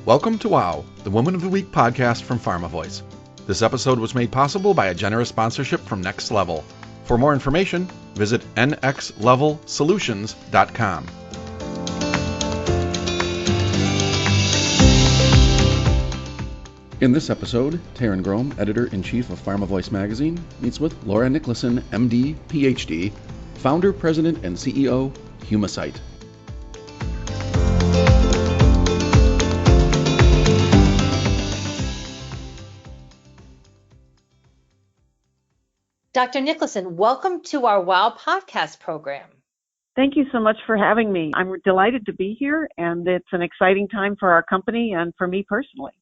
Welcome to WOW, the Woman of the Week podcast from Pharma Voice. This episode was made possible by a generous sponsorship from Next Level. For more information, visit nxlevelsolutions.com. In this episode, Taryn Grome, Editor-in-Chief of Pharma Voice magazine, meets with Laura Niklason, MD, Ph.D., Founder, President, and CEO, Huma Site. Dr. Niklason, welcome to our WOW podcast program. Thank you so much for having me. I'm delighted to be here, and it's an exciting time for our company and for me personally.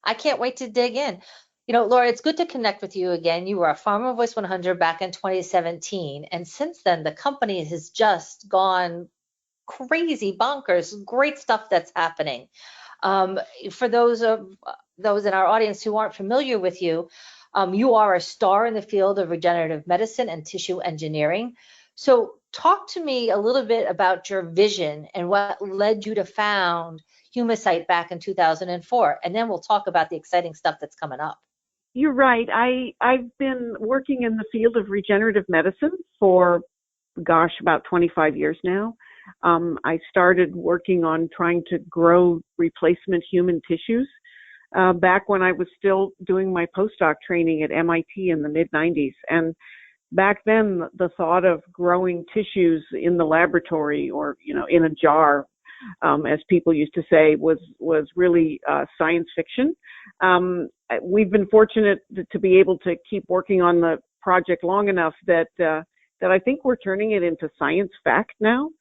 I can't wait to dig in. Laura, it's good to connect with you again. You were a Pharma Voice 100 back in 2017, and since then, the company has just gone crazy, bonkers, great stuff that's happening. For those in our audience who aren't familiar with you, you are a star in the field of regenerative medicine and tissue engineering. So talk to me a little bit about your vision and what led you to found Huma Site back in 2004, and then we'll talk about the exciting stuff that's coming up. You're right. I've been working in the field of regenerative medicine for, about 25 years now. I started working on trying to grow replacement human tissues back when I was still doing my postdoc training at MIT in the mid-90s. And back then, the thought of growing tissues in the laboratory or, in a jar, as people used to say, was really science fiction. We've been fortunate to be able to keep working on the project long enough that I think we're turning it into science fact now.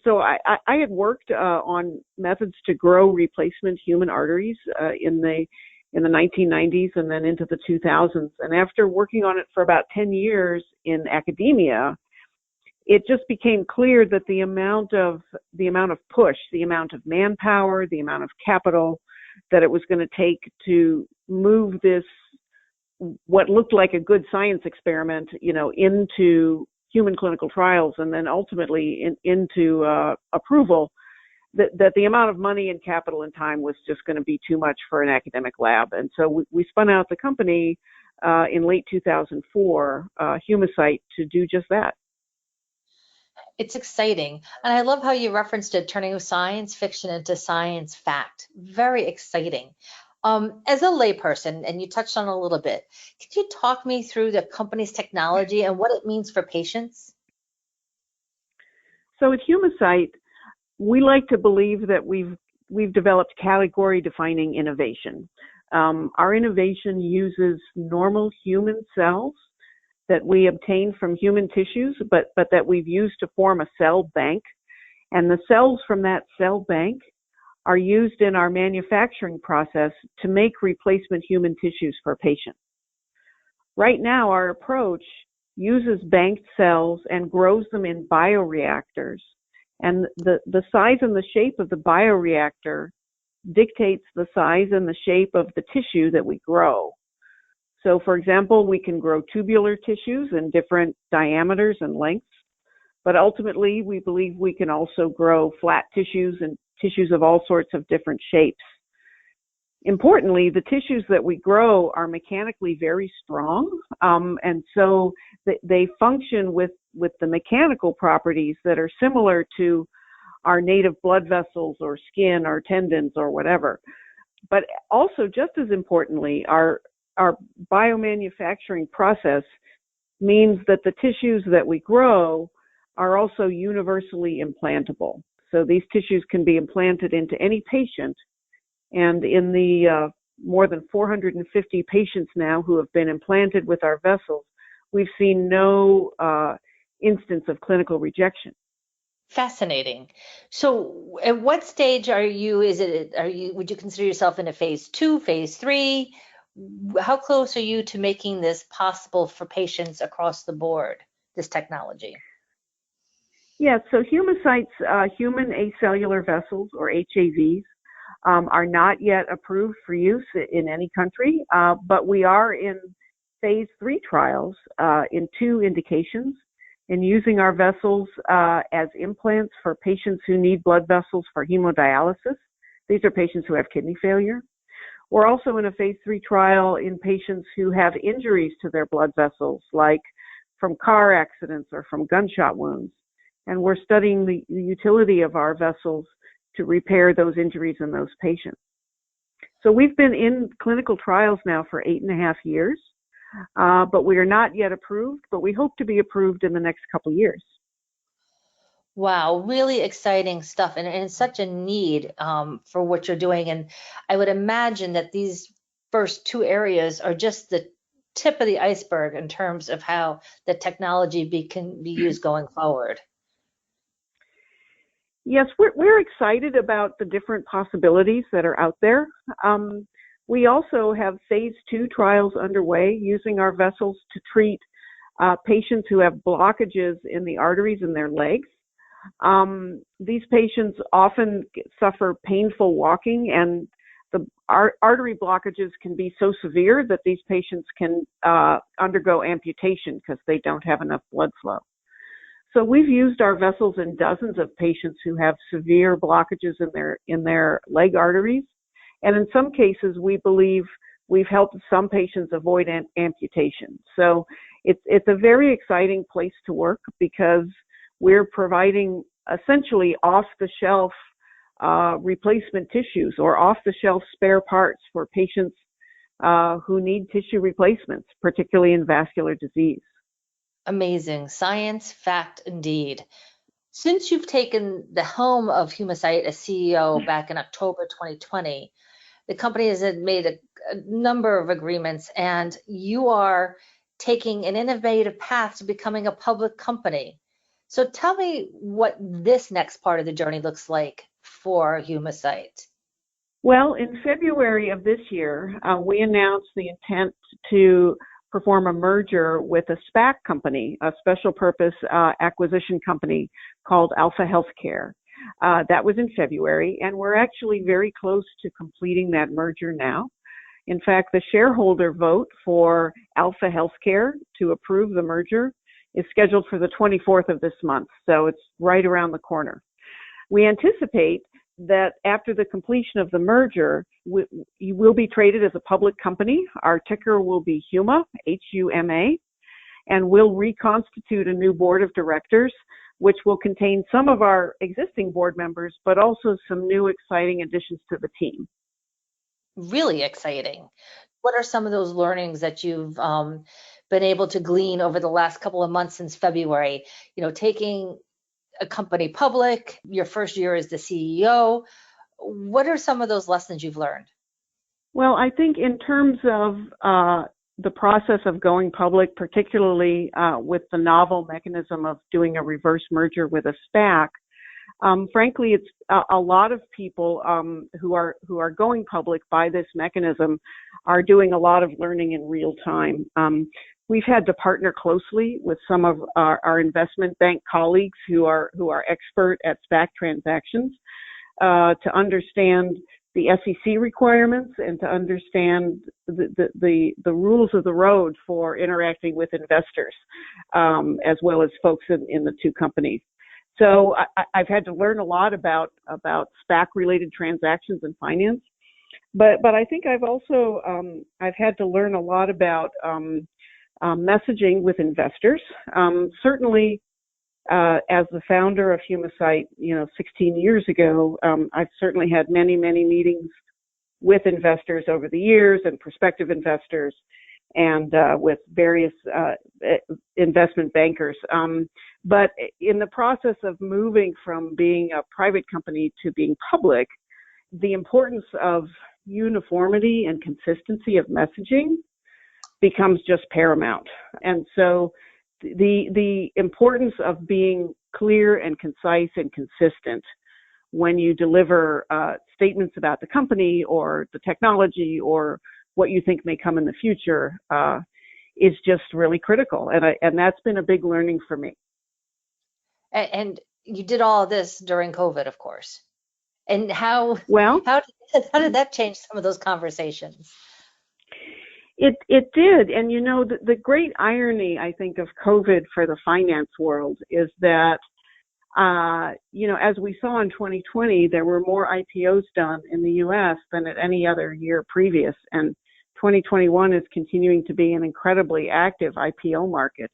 So I had worked on methods to grow replacement human arteries in the 1990s and then into the 2000s. And after working on it for about 10 years in academia, it just became clear that the amount of push, the amount of manpower, the amount of capital that it was going to take to move this, what looked like a good science experiment, into human clinical trials and then ultimately into approval, that the amount of money and capital and time was just going to be too much for an academic lab. And so we spun out the company in late 2004, Huma Site, to do just that. It's exciting. And I love how you referenced it, turning science fiction into science fact. Very exciting. As a layperson, and you touched on it a little bit, could you talk me through the company's technology and what it means for patients? So at Huma Site, we like to believe that we've developed category-defining innovation. Our innovation uses normal human cells that we obtain from human tissues, but that we've used to form a cell bank. And the cells from that cell bank are used in our manufacturing process to make replacement human tissues for patients. Right now, our approach uses banked cells and grows them in bioreactors. And the size and the shape of the bioreactor dictates the size and the shape of the tissue that we grow. So, for example, we can grow tubular tissues in different diameters and lengths, but ultimately we believe we can also grow flat tissues and tissues of all sorts of different shapes. Importantly, the tissues that we grow are mechanically very strong, and so they function with the mechanical properties that are similar to our native blood vessels or skin or tendons or whatever. But also, just as importantly, our biomanufacturing process means that the tissues that we grow are also universally implantable. So these tissues can be implanted into any patient. And in the more than 450 patients now who have been implanted with our vessels, we've seen no instance of clinical rejection. Fascinating. So at what stage are you? Would you consider yourself in a phase 2, phase 3? How close are you to making this possible for patients across the board, this technology? Yeah, so Huma Site's human acellular vessels, or HAVs, are not yet approved for use in any country, but we are in phase 3 trials in 2 indications, and using our vessels as implants for patients who need blood vessels for hemodialysis. These are patients who have kidney failure. We're also in a phase 3 trial in patients who have injuries to their blood vessels, like from car accidents or from gunshot wounds. And we're studying the utility of our vessels to repair those injuries in those patients. So we've been in clinical trials now for 8.5 years, but we are not yet approved, but we hope to be approved in the next couple years. Wow, really exciting stuff, and such a need for what you're doing. And I would imagine that these first two areas are just the tip of the iceberg in terms of how the technology can be used going forward. Yes, we're excited about the different possibilities that are out there. We also have phase 2 trials underway using our vessels to treat patients who have blockages in the arteries in their legs. These patients often suffer painful walking, and the artery blockages can be so severe that these patients can undergo amputation because they don't have enough blood flow. So we've used our vessels in dozens of patients who have severe blockages in their leg arteries, and in some cases we believe we've helped some patients avoid amputation. So it's a very exciting place to work because we're providing essentially off-the-shelf replacement tissues or off-the-shelf spare parts for patients who need tissue replacements, particularly in vascular disease. Amazing. Science, fact, indeed. Since you've taken the helm of Humacyte as CEO back in October 2020, the company has made a number of agreements, and you are taking an innovative path to becoming a public company. So tell me what this next part of the journey looks like for Humacyte. Well, in February of this year, we announced the intent to perform a merger with a SPAC company, a special purpose acquisition company called Alpha Healthcare. That was in February, and we're actually very close to completing that merger now. In fact, the shareholder vote for Alpha Healthcare to approve the merger is scheduled for the 24th of this month, so it's right around the corner. We anticipate that after the completion of the merger, we will be traded as a public company. Our ticker will be Huma, H-U-M-A, and we'll reconstitute a new board of directors, which will contain some of our existing board members, but also some new exciting additions to the team. Really exciting. What are some of those learnings that you've been able to glean over the last couple of months since February? You know, taking a company public, your first year as the CEO. What are some of those lessons you've learned? Well, I think in terms of the process of going public, particularly with the novel mechanism of doing a reverse merger with a SPAC, frankly, it's a lot of people who are going public by this mechanism are doing a lot of learning in real time. We've had to partner closely with some of our investment bank colleagues who are expert at SPAC transactions to understand the SEC requirements and to understand the rules of the road for interacting with investors, as well as folks in the two companies. So I've had to learn a lot about SPAC-related transactions and finance, but I think I've also I've had to learn a lot about messaging with investors. Certainly, as the founder of Humacyte, 16 years ago, I've certainly had many meetings with investors over the years and prospective investors, and with various investment bankers. But in the process of moving from being a private company to being public, the importance of uniformity and consistency of messaging becomes just paramount. And so the importance of being clear and concise and consistent when you deliver statements about the company or the technology or what you think may come in the future is just really critical. And that's been a big learning for me. And you did all of this during COVID, of course. And how did that change some of those conversations? It did. And the great irony, I think, of COVID for the finance world is that As we saw in 2020, there were more IPOs done in the U.S. than at any other year previous, and 2021 is continuing to be an incredibly active IPO market.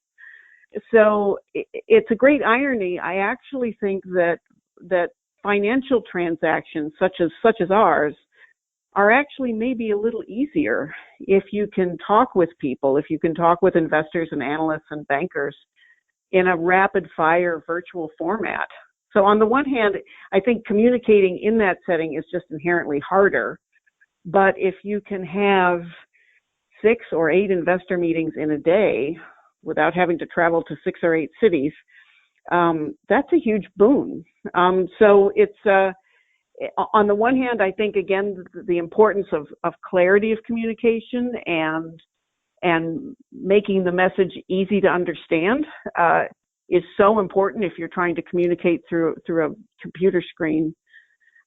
So it's a great irony. I actually think that financial transactions such as ours are actually maybe a little easier if you can talk with people, if you can talk with investors and analysts and bankers in a rapid fire virtual format. So on the one hand, I think communicating in that setting is just inherently harder. But if you can have 6 or 8 investor meetings in a day without having to travel to 6 or 8 cities, that's a huge boon. So it's on the one hand, I think, again, the importance of clarity of communication and making the message easy to understand is so important if you're trying to communicate through a computer screen.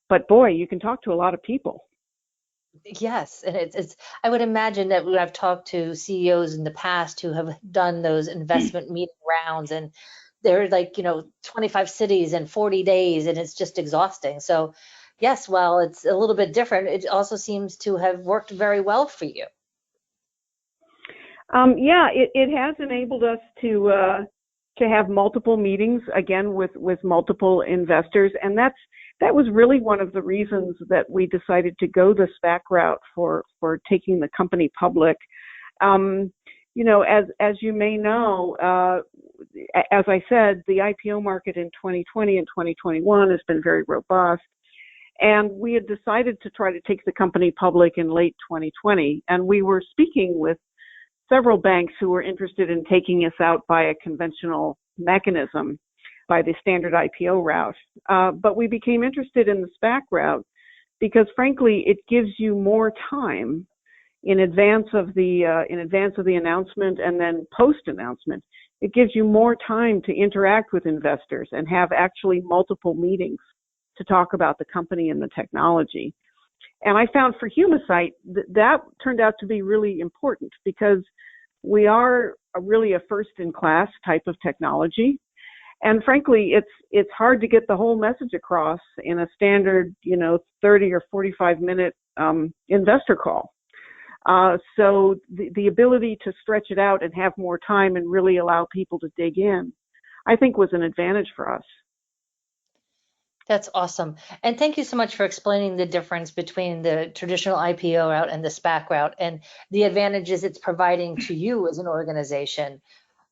But boy, you can talk to a lot of people. Yes, and it's. I would imagine that when I've talked to CEOs in the past who have done those investment meeting rounds, and they're like, 25 cities in 40 days, and it's just exhausting. So, yes, while it's a little bit different, it also seems to have worked very well for you. It has enabled us to have multiple meetings, again, with multiple investors, and that was really one of the reasons that we decided to go the SPAC route for taking the company public. As you may know, as I said, the IPO market in 2020 and 2021 has been very robust, and we had decided to try to take the company public in late 2020, and we were speaking with several banks who were interested in taking us out by a conventional mechanism, by the standard IPO route. But we became interested in the SPAC route because, frankly, it gives you more time in advance of the announcement and then post-announcement. It gives you more time to interact with investors and have actually multiple meetings to talk about the company and the technology. And I found for Humacyte that turned out to be really important because we are really a first-in-class type of technology. And frankly, it's hard to get the whole message across in a standard, 30 or 45-minute investor call. So the ability to stretch it out and have more time and really allow people to dig in, I think was an advantage for us. That's awesome. And thank you so much for explaining the difference between the traditional IPO route and the SPAC route and the advantages it's providing to you as an organization.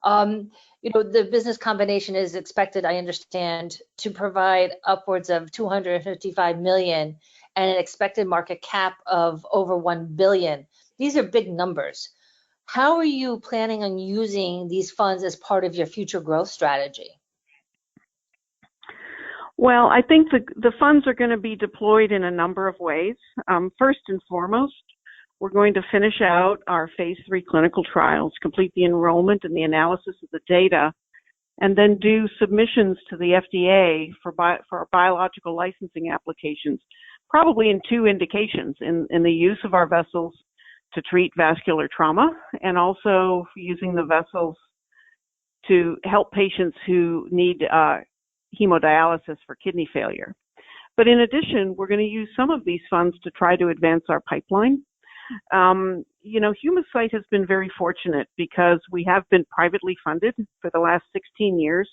The business combination is expected, I understand, to provide upwards of $255 million and an expected market cap of over $1 billion. These are big numbers. How are you planning on using these funds as part of your future growth strategy? Well, I think the funds are going to be deployed in a number of ways. First and foremost, we're going to finish out our phase 3 clinical trials, complete the enrollment and the analysis of the data, and then do submissions to the FDA for our biological licensing applications, probably in 2 indications, in the use of our vessels to treat vascular trauma and also using the vessels to help patients who need hemodialysis for kidney failure. But in addition, we're going to use some of these funds to try to advance our pipeline. Humacyte has been very fortunate because we have been privately funded for the last 16 years,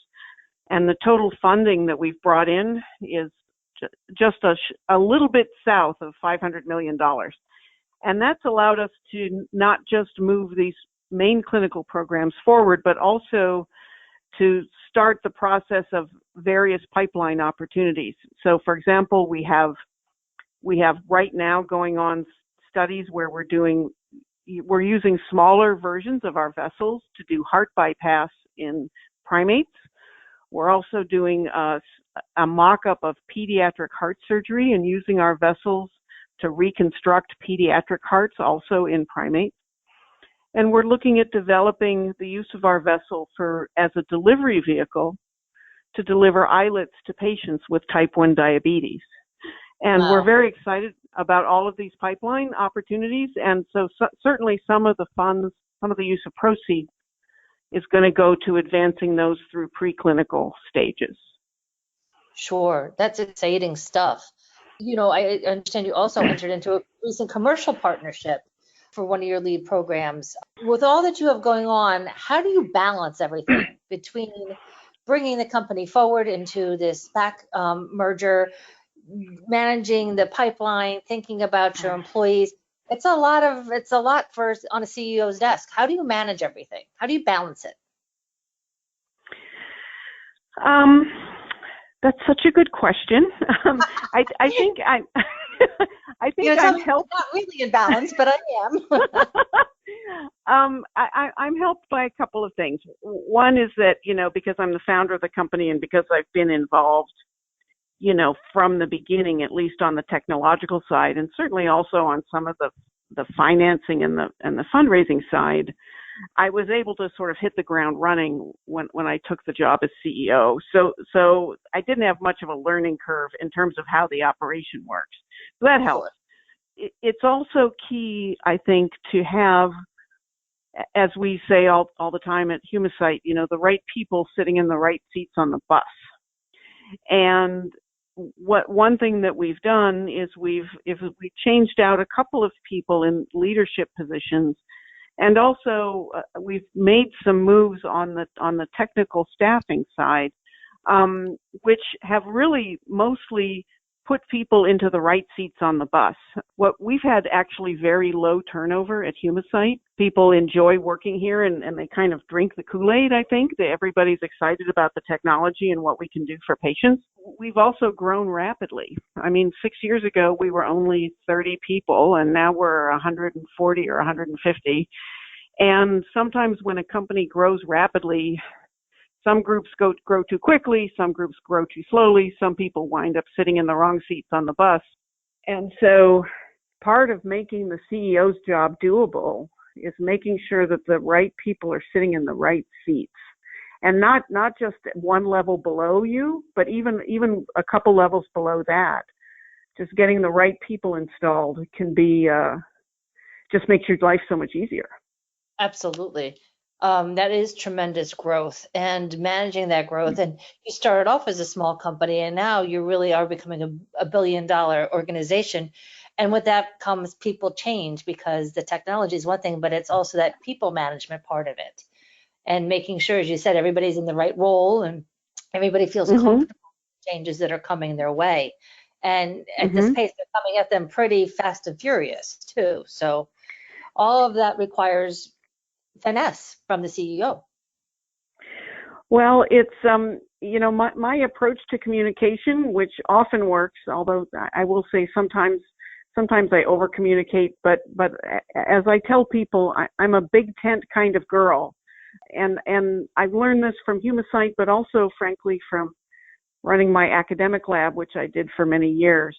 and the total funding that we've brought in is just a little bit south of $500 million. And that's allowed us to not just move these main clinical programs forward, but also to start the process of various pipeline opportunities. So, for example, we have right now going on studies where we're using smaller versions of our vessels to do heart bypass in primates. We're also doing a mock-up of pediatric heart surgery and using our vessels to reconstruct pediatric hearts also in primates. And we're looking at developing the use of our vessel as a delivery vehicle to deliver islets to patients with type 1 diabetes. And We're very excited about all of these pipeline opportunities. And so certainly some of the funds, some of the use of proceeds is going to go to advancing those through preclinical stages. Sure, that's exciting stuff. I understand you also entered into a recent commercial partnership for one of your lead programs. With all that you have going on, how do you balance everything between bringing the company forward into this back merger, managing the pipeline, thinking about your employees? It's a lot for on a CEO's desk. How do you manage everything? How do you balance it? That's such a good question. I think I think I'm helped. Not really in balance, but I am. I'm helped by a couple of things. One is that, because I'm the founder of the company and because I've been involved, from the beginning, at least on the technological side, and certainly also on some of the financing and the fundraising side, I was able to sort of hit the ground running when I took the job as CEO. So I didn't have much of a learning curve in terms of how the operation works. So that helps. It's also key, I think, to have, as we say all the time at Humacyte, the right people sitting in the right seats on the bus. And one thing that we've done is we've changed out a couple of people in leadership positions. And also, we've made some moves on the technical staffing side, which have really mostly put people into the right seats on the bus. We've had actually very low turnover at Humacyte. People enjoy working here and they kind of drink the Kool-Aid, I think. Everybody's excited about the technology and what we can do for patients. We've also grown rapidly. I mean, 6 years ago, we were only 30 people, and now we're 140 or 150. And sometimes when a company grows rapidly, some groups grow too quickly, some groups grow too slowly, some people wind up sitting in the wrong seats on the bus. And so part of making the CEO's job doable is making sure that the right people are sitting in the right seats. And not just one level below you, but even a couple levels below that. Just getting the right people installed can be, just makes your life so much easier. Absolutely. That is tremendous growth and managing that growth. And you started off as a small company and now you really are becoming a billion-dollar organization. And with that comes people change, because the technology is one thing, but it's also that people management part of it. And making sure, as you said, everybody's in the right role and everybody feels comfortable with the changes that are coming their way. And at this pace, they're coming at them pretty fast and furious too. So all of that requires finesse from the CEO. Well, it's my approach to communication, which often works, although I will say sometimes I over communicate, but as I tell people, I'm a big tent kind of girl, and I've learned this from Humacyte, but also frankly from running my academic lab, which I did for many years.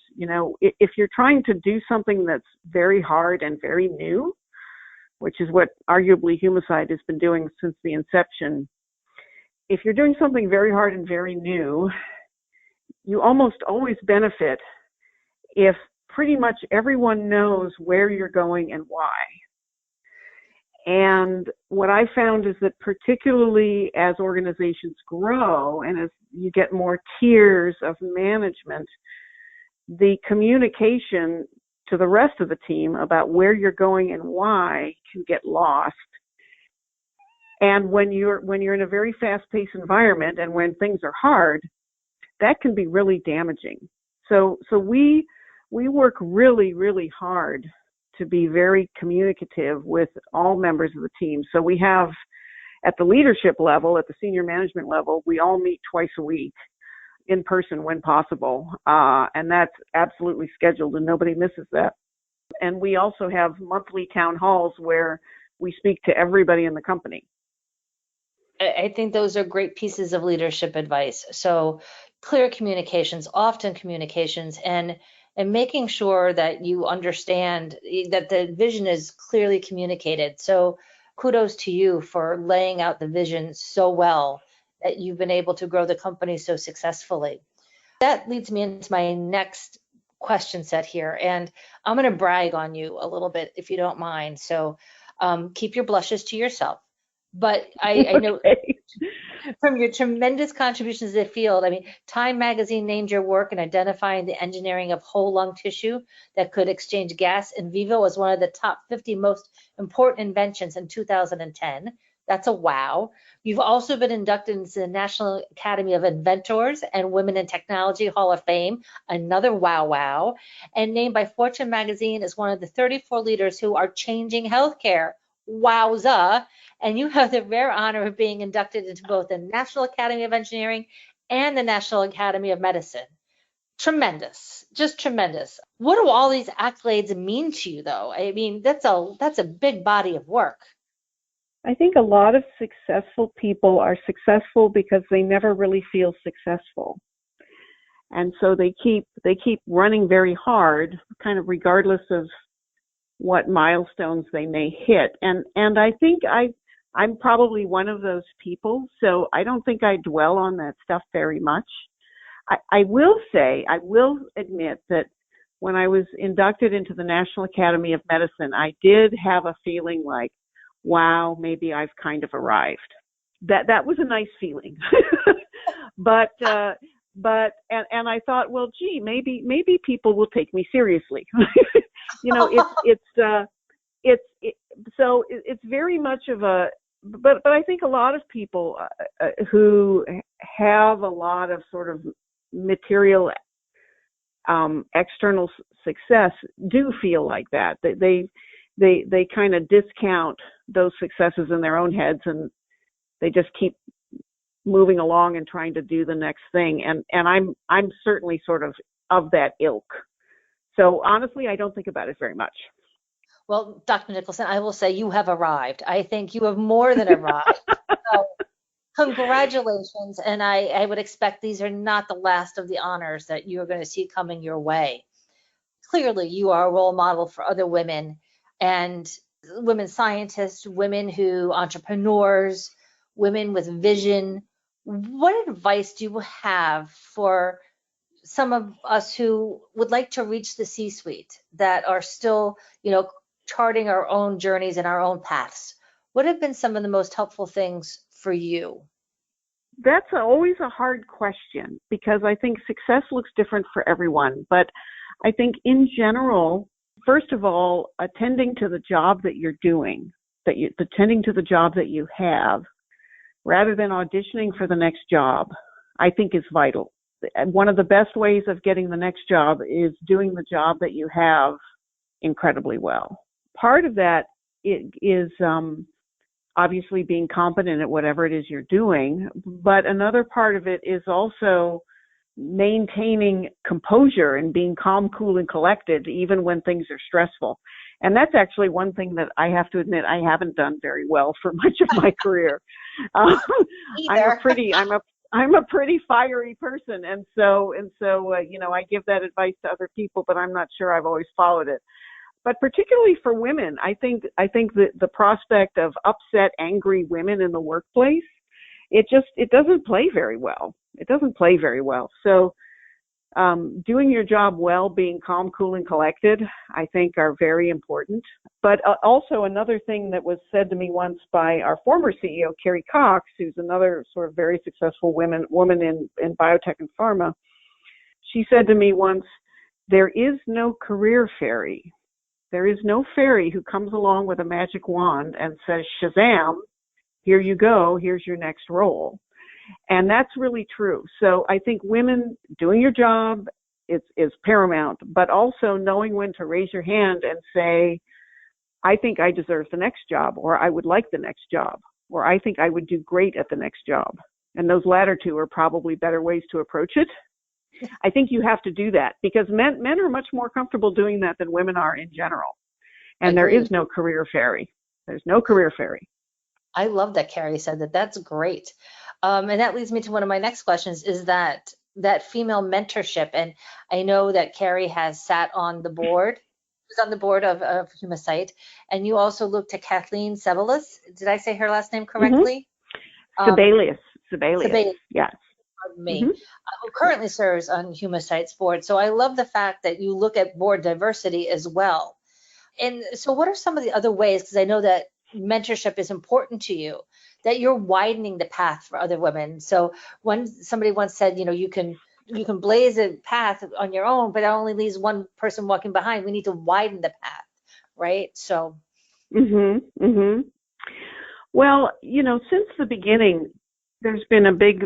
If you're trying to do something that's very hard and very new, which is what arguably Humacyte has been doing since the inception. If you're doing something very hard and very new, you almost always benefit if pretty much everyone knows where you're going and why. And what I found is that particularly as organizations grow and as you get more tiers of management, the communication to the rest of the team about where you're going and why can get lost. And when you're in a very fast-paced environment and when things are hard, that can be really damaging. So we work really, really hard to be very communicative with all members of the team. So we have, at the leadership level, at the senior management level, we all meet twice a week in person when possible, and that's absolutely scheduled and nobody misses that. And we also have monthly town halls where we speak to everybody in the company. I think those are great pieces of leadership advice. So clear communications, often communications, and making sure that you understand that the vision is clearly communicated. So kudos to you for laying out the vision so well that you've been able to grow the company so successfully. That leads me into my next question set here, and I'm going to brag on you a little bit if you don't mind. So keep your blushes to yourself. But I know from your tremendous contributions to the field. I mean, Time Magazine named your work in identifying the engineering of whole lung tissue that could exchange gas in vivo as one of the top 50 most important inventions in 2010. That's a wow. You've also been inducted into the National Academy of Inventors and Women in Technology Hall of Fame, another wow, and named by Fortune magazine as one of the 34 leaders who are changing healthcare. Wowza. And you have the rare honor of being inducted into both the National Academy of Engineering and the National Academy of Medicine. Tremendous, just tremendous. What do all these accolades mean to you, though? I mean, that's a big body of work. I think a lot of successful people are successful because they never really feel successful. And so they keep running very hard, kind of regardless of what milestones they may hit. And I think I'm probably one of those people, so I don't think I dwell on that stuff very much. I will admit that when I was inducted into the National Academy of Medicine, I did have a feeling like, wow, maybe I've kind of arrived. That was a nice feeling. But I thought, well, gee, maybe people will take me seriously. So it's very much of a, but I think a lot of people who have a lot of sort of material external success do feel like that. They kind of discount those successes in their own heads, and they just keep moving along and trying to do the next thing. And I'm certainly sort of that ilk. So honestly, I don't think about it very much. Well, Dr. Niklason, I will say you have arrived. I think you have more than arrived. So congratulations. And I would expect these are not the last of the honors that you are going to see coming your way. Clearly, you are a role model for other women and women scientists, entrepreneurs, women with vision. What advice do you have for some of us who would like to reach the C-suite that are still, charting our own journeys and our own paths? What have been some of the most helpful things for you? That's always a hard question because I think success looks different for everyone. But I think in general, first of all, attending to the job that you're doing, attending to the job that you have, rather than auditioning for the next job, I think is vital. One of the best ways of getting the next job is doing the job that you have incredibly well. Part of that is obviously being competent at whatever it is you're doing, but another part of it is also maintaining composure and being calm, cool, and collected even when things are stressful. And that's actually one thing that I have to admit I haven't done very well for much of my career. I'm a pretty fiery person, and so I give that advice to other people, but I'm not sure I've always followed it. But particularly for women, I think that the prospect of upset, angry women in the workplace, it doesn't play very well. It doesn't play very well. So doing your job well, being calm, cool, and collected, I think are very important. But also another thing that was said to me once by our former CEO, Carrie Cox, who's another sort of very successful woman in biotech and pharma, she said to me once, there is no career fairy. There is no fairy who comes along with a magic wand and says, Shazam, here you go, here's your next role. And that's really true. So I think women doing your job is paramount, but also knowing when to raise your hand and say, I think I deserve the next job, or I would like the next job, or I think I would do great at the next job. And those latter two are probably better ways to approach it. I think you have to do that because men are much more comfortable doing that than women are in general. And there is no career fairy. There's no career fairy. I love that Carrie said that. That's great. And that leads me to one of my next questions is that female mentorship. And I know that Carrie has sat on the board, was on the board of Humacyte, and you also looked to Kathleen Sebelius. Did I say her last name correctly? Sebelius. Yes. Pardon me. Who currently serves on Humacyte's board. So I love the fact that you look at board diversity as well. And so what are some of the other ways, because I know that mentorship is important to you, that you're widening the path for other women. So when somebody once said, you can blaze a path on your own, but that only leaves one person walking behind. We need to widen the path, right? So. Well, since the beginning, there's been a big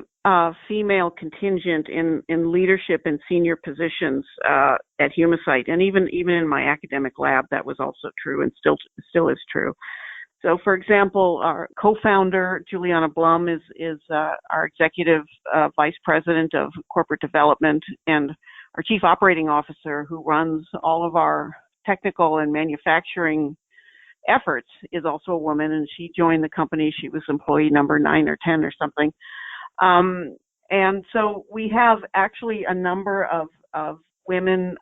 female contingent in leadership and senior positions at Humacyte, and even in my academic lab, that was also true and still is true. So, for example, our co-founder Juliana Blum is our executive vice president of corporate development, and our chief operating officer, who runs all of our technical and manufacturing efforts, is also a woman, and she joined the company. She was employee number 9 or 10 or something. And so we have actually a number of women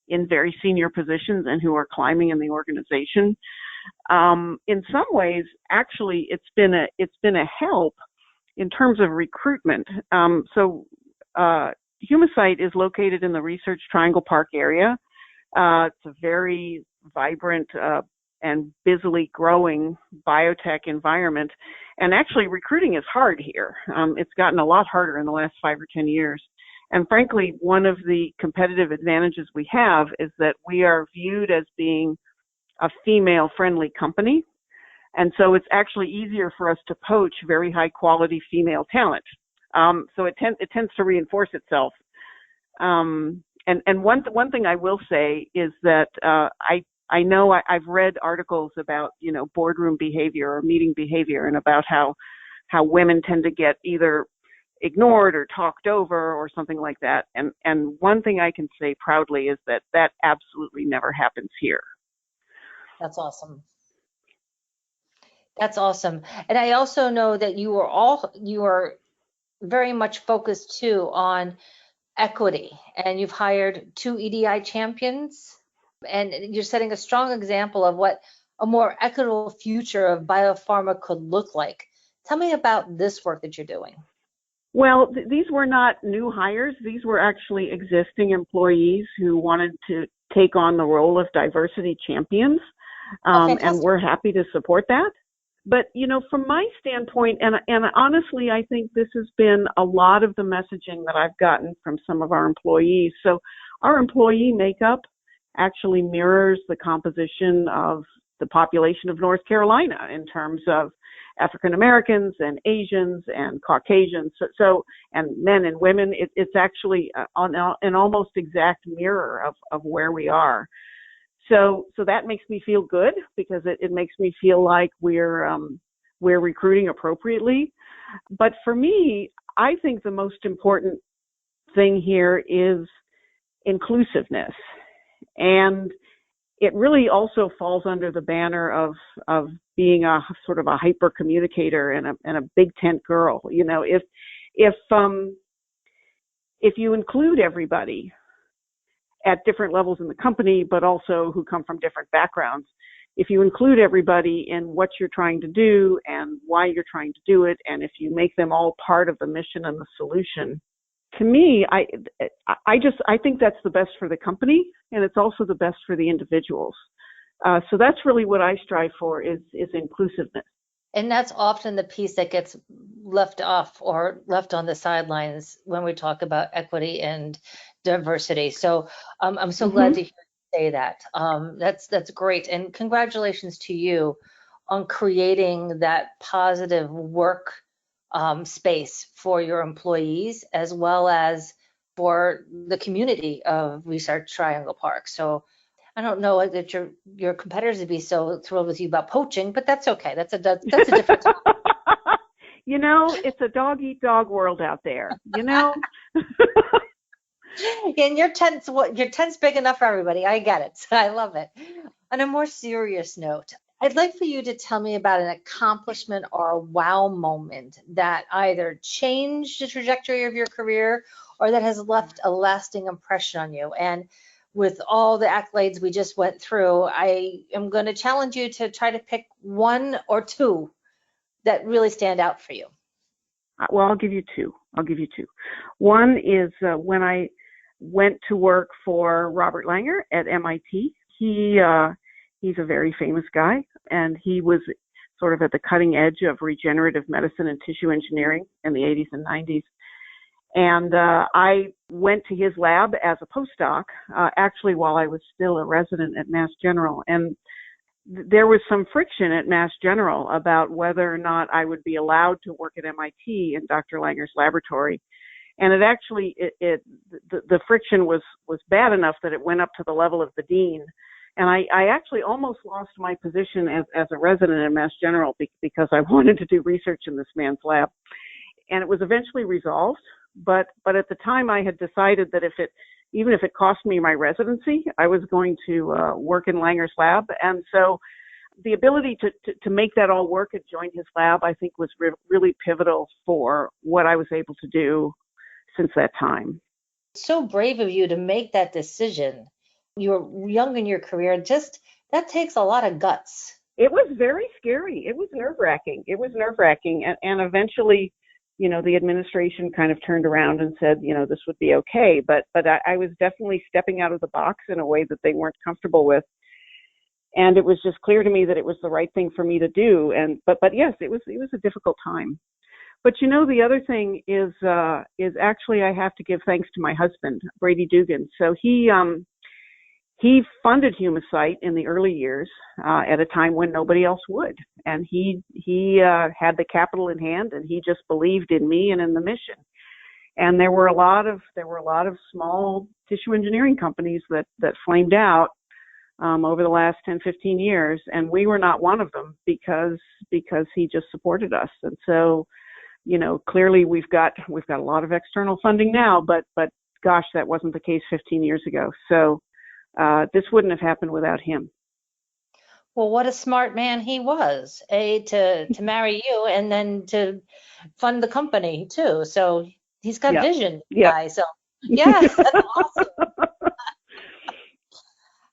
in very senior positions and who are climbing in the organization. In some ways, actually, it's been a help in terms of recruitment. So Humacyte is located in the Research Triangle Park area. It's a very vibrant and busily growing biotech environment. And actually, recruiting is hard here. It's gotten a lot harder in the last 5 or 10 years. And frankly, one of the competitive advantages we have is that we are viewed as being a female-friendly company. And so it's actually easier for us to poach very high-quality female talent. So it tends to reinforce itself. And one thing I will say is that I know I've read articles about, boardroom behavior or meeting behavior, and about how women tend to get either ignored or talked over or something like that. And one thing I can say proudly is that absolutely never happens here. That's awesome. That's awesome. And I also know that you are very much focused too on equity, and you've hired 2 EDI champions, and you're setting a strong example of what a more equitable future of biopharma could look like. Tell me about this work that you're doing. Well, these were not new hires. These were actually existing employees who wanted to take on the role of diversity champions. And we're happy to support that. But, from my standpoint, and honestly, I think this has been a lot of the messaging that I've gotten from some of our employees. So our employee makeup actually mirrors the composition of the population of North Carolina in terms of African Americans and Asians and Caucasians. So and men and women, it's actually an almost exact mirror of where we are. So that makes me feel good, because it makes me feel like we're recruiting appropriately. But for me, I think the most important thing here is inclusiveness. And it really also falls under the banner of being a sort of a hyper communicator and a big tent girl. If you include everybody at different levels in the company, but also who come from different backgrounds, if you include everybody in what you're trying to do and why you're trying to do it, and if you make them all part of the mission and the solution, to me, I think that's the best for the company, and it's also the best for the individuals. So that's really what I strive for is inclusiveness. And that's often the piece that gets left off or left on the sidelines when we talk about equity and diversity. So I'm so glad to hear you say that. That's great. And congratulations to you on creating that positive work space for your employees, as well as for the community of Research Triangle Park. So I don't know that your competitors would be so thrilled with you about poaching, but that's okay. That's a different topic. It's a dog-eat-dog world out there, And your tent's big enough for everybody. I get it. I love it. On a more serious note, I'd like for you to tell me about an accomplishment or a wow moment that either changed the trajectory of your career or that has left a lasting impression on you. And with all the accolades we just went through, I am going to challenge you to try to pick 1 or 2 that really stand out for you. Well, I'll give you two. One is when I went to work for Robert Langer at MIT. He's a very famous guy, and he was sort of at the cutting edge of regenerative medicine and tissue engineering in the 80s and 90s. And I went to his lab as a postdoc, actually while I was still a resident at Mass General. And there was some friction at Mass General about whether or not I would be allowed to work at MIT in Dr. Langer's laboratory. And it actually, the friction was bad enough that it went up to the level of the dean. And I actually almost lost my position as a resident at Mass General because I wanted to do research in this man's lab. And it was eventually resolved. But at the time I had decided that even if it cost me my residency, I was going to work in Langer's lab. And so the ability to make that all work and join his lab, I think was really pivotal for what I was able to do since that time. So brave of you to make that decision. You were young in your career. Just that takes a lot of guts. It was very scary. It was nerve-wracking. And eventually, the administration kind of turned around and said, this would be okay. But I was definitely stepping out of the box in a way that they weren't comfortable with. And it was just clear to me that it was the right thing for me to do. But yes, it was a difficult time. But the other thing is actually I have to give thanks to my husband, Brady Dugan. So he funded Humacyte in the early years at a time when nobody else would, and he had the capital in hand, and he just believed in me and in the mission. And there were a lot of small tissue engineering companies that flamed out over the last 10, 15 years, and we were not one of them because he just supported us. And so, clearly we've got a lot of external funding now, but gosh, that wasn't the case 15 years ago. So. This wouldn't have happened without him. Well, what a smart man he was, to marry you and then to fund the company too. So he's got vision, guy. So yes, that's awesome.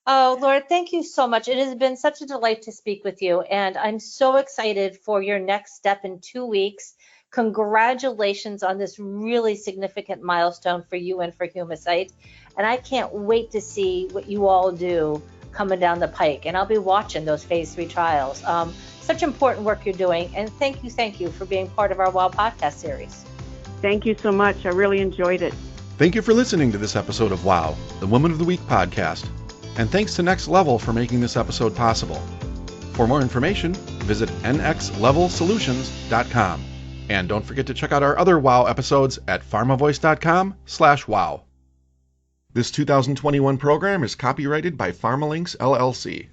Oh, Laura, thank you so much. It has been such a delight to speak with you, and I'm so excited for your next step in 2 weeks. Congratulations on this really significant milestone for you and for Humacyte. And I can't wait to see what you all do coming down the pike. And I'll be watching those phase 3 trials. Such important work you're doing. And thank you for being part of our WOW podcast series. Thank you so much. I really enjoyed it. Thank you for listening to this episode of WOW, the Woman of the Week podcast. And thanks to Next Level for making this episode possible. For more information, visit nxlevelsolutions.com. And don't forget to check out our other WOW episodes at pharmavoice.com/wow. This 2021 program is copyrighted by PharmaLinks, LLC.